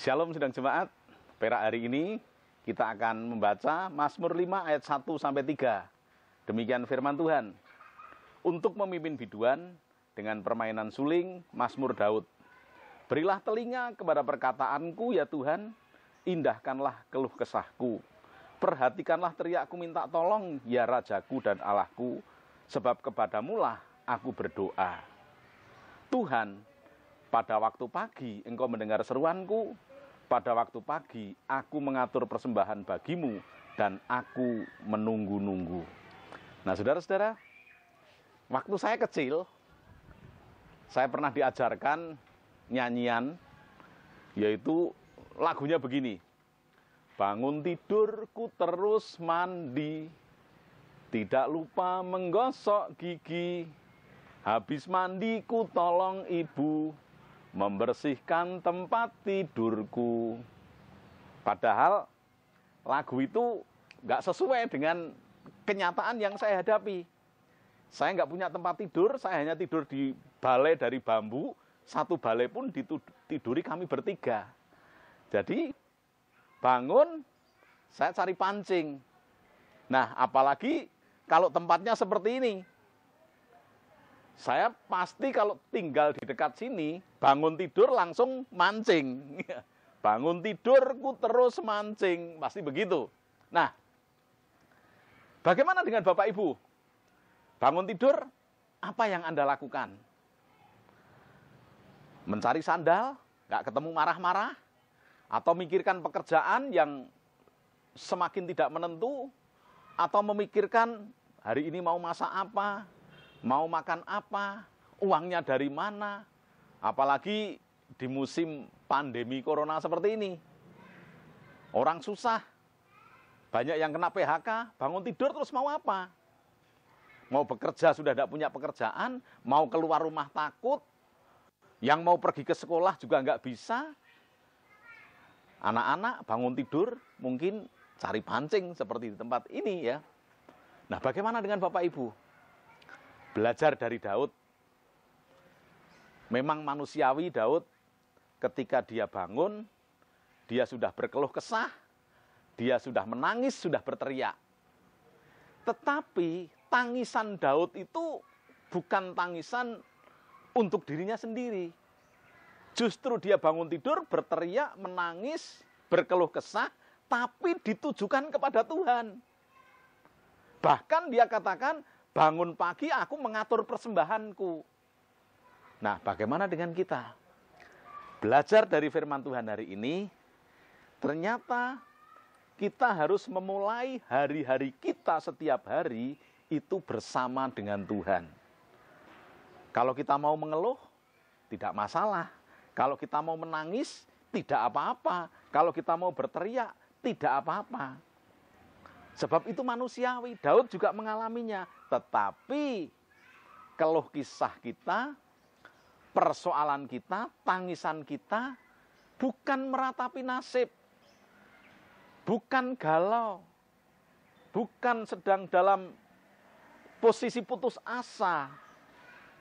Shalom sidang jemaat, perak hari ini kita akan membaca Mazmur 5 ayat 1-3. Demikian firman Tuhan. Untuk memimpin biduan dengan permainan suling, Mazmur Daud. Berilah telinga kepada perkataanku ya Tuhan, indahkanlah keluh kesahku. Perhatikanlah teriakku minta tolong ya Rajaku dan Allahku, sebab kepadamulah aku berdoa. Tuhan, pada waktu pagi engkau mendengar seruanku, pada waktu pagi aku mengatur persembahan bagimu dan aku menunggu-nunggu. Nah saudara-saudara, waktu saya kecil, saya pernah diajarkan nyanyian, yaitu lagunya begini. Bangun tidurku terus mandi, tidak lupa menggosok gigi, habis mandiku tolong ibu, membersihkan tempat tidurku. Padahal lagu itu nggak sesuai dengan kenyataan yang saya hadapi. Saya nggak punya tempat tidur, saya hanya tidur di balai dari bambu, satu balai pun ditiduri kami bertiga. Jadi bangun, saya cari pancing. Nah, apalagi kalau tempatnya seperti ini. Saya pasti kalau tinggal di dekat sini, bangun tidur langsung mancing. Bangun tidurku terus mancing, pasti begitu. Nah, bagaimana dengan Bapak Ibu? Bangun tidur, apa yang Anda lakukan? Mencari sandal, nggak ketemu marah-marah? Atau memikirkan pekerjaan yang semakin tidak menentu? Atau memikirkan hari ini mau masak apa? Mau makan apa, uangnya dari mana, apalagi di musim pandemi corona seperti ini. Orang susah, banyak yang kena PHK, bangun tidur terus mau apa? Mau bekerja sudah tidak punya pekerjaan, mau keluar rumah takut, yang mau pergi ke sekolah juga nggak bisa. Anak-anak bangun tidur mungkin cari pancing seperti di tempat ini ya. Nah bagaimana dengan Bapak Ibu? Belajar dari Daud, memang manusiawi Daud ketika dia bangun, dia sudah berkeluh kesah, dia sudah menangis, sudah berteriak. Tetapi tangisan Daud itu bukan tangisan untuk dirinya sendiri. Justru dia bangun tidur, berteriak, menangis, berkeluh kesah, tapi ditujukan kepada Tuhan. Bahkan dia katakan, bangun pagi aku mengatur persembahanku. Nah, bagaimana dengan kita? Belajar dari firman Tuhan hari ini, ternyata kita harus memulai hari-hari kita setiap hari itu bersama dengan Tuhan. Kalau kita mau mengeluh, tidak masalah. Kalau kita mau menangis, tidak apa-apa. Kalau kita mau berteriak, tidak apa-apa. Sebab itu manusiawi, Daud juga mengalaminya. Tetapi keluh kisah kita, persoalan kita, tangisan kita bukan meratapi nasib, bukan galau, bukan sedang dalam posisi putus asa,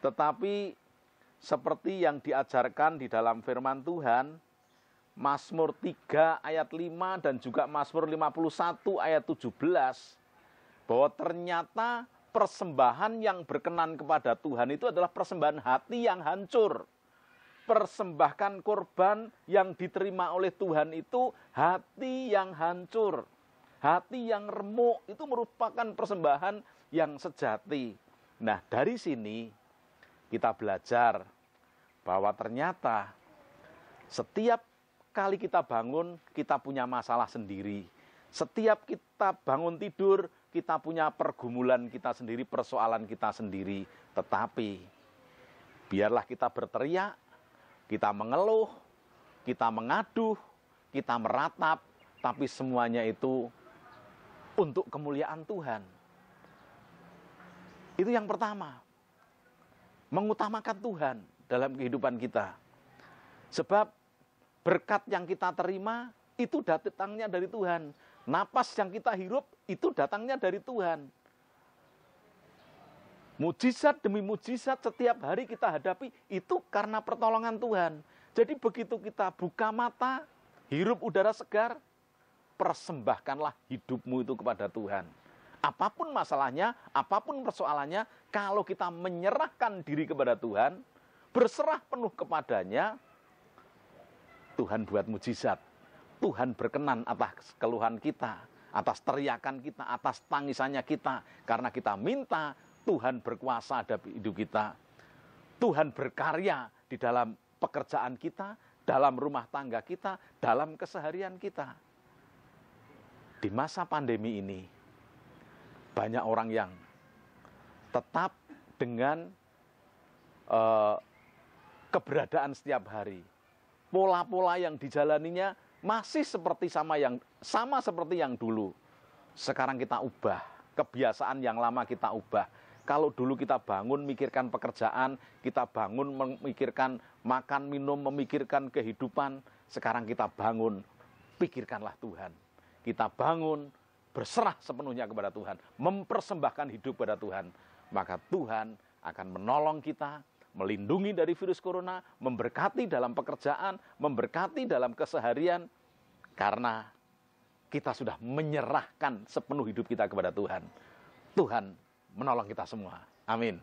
tetapi seperti yang diajarkan di dalam firman Tuhan, Mazmur 3 ayat 5 dan juga Mazmur 51 ayat 17, bahwa ternyata persembahan yang berkenan kepada Tuhan itu adalah persembahan hati yang hancur. Persembahkan korban yang diterima oleh Tuhan itu hati yang hancur. Hati yang remuk itu merupakan persembahan yang sejati. Nah, dari sini kita belajar bahwa ternyata setiap kali kita bangun, kita punya masalah sendiri. Setiap kita bangun tidur, kita punya pergumulan kita sendiri, persoalan kita sendiri. Tetapi, biarlah kita berteriak, kita mengeluh, kita mengaduh, kita meratap, tapi semuanya itu untuk kemuliaan Tuhan. Itu yang pertama, mengutamakan Tuhan dalam kehidupan kita. Sebab berkat yang kita terima itu datangnya dari Tuhan. Napas yang kita hirup itu datangnya dari Tuhan. Mujizat demi mujizat setiap hari kita hadapi itu karena pertolongan Tuhan. Jadi begitu kita buka mata, hirup udara segar, persembahkanlah hidupmu itu kepada Tuhan. Apapun masalahnya, apapun persoalannya, kalau kita menyerahkan diri kepada Tuhan, berserah penuh kepadanya, Tuhan buat mujizat. Tuhan berkenan atas keluhan kita, atas teriakan kita, atas tangisannya kita. Karena kita minta, Tuhan berkuasa ada hidup kita. Tuhan berkarya di dalam pekerjaan kita, dalam rumah tangga kita, dalam keseharian kita. Di masa pandemi ini, banyak orang yang tetap dengan keberadaan setiap hari. Pola-pola yang dijalaninya masih sama seperti yang dulu. Sekarang kita ubah, kebiasaan yang lama kita ubah. Kalau dulu kita bangun memikirkan pekerjaan, kita bangun memikirkan makan, minum, memikirkan kehidupan. Sekarang kita bangun, pikirkanlah Tuhan. Kita bangun, berserah sepenuhnya kepada Tuhan. Mempersembahkan hidup kepada Tuhan. Maka Tuhan akan menolong kita, melindungi dari virus corona, memberkati dalam pekerjaan, memberkati dalam keseharian. Karena kita sudah menyerahkan sepenuh hidup kita kepada Tuhan. Tuhan menolong kita semua. Amin.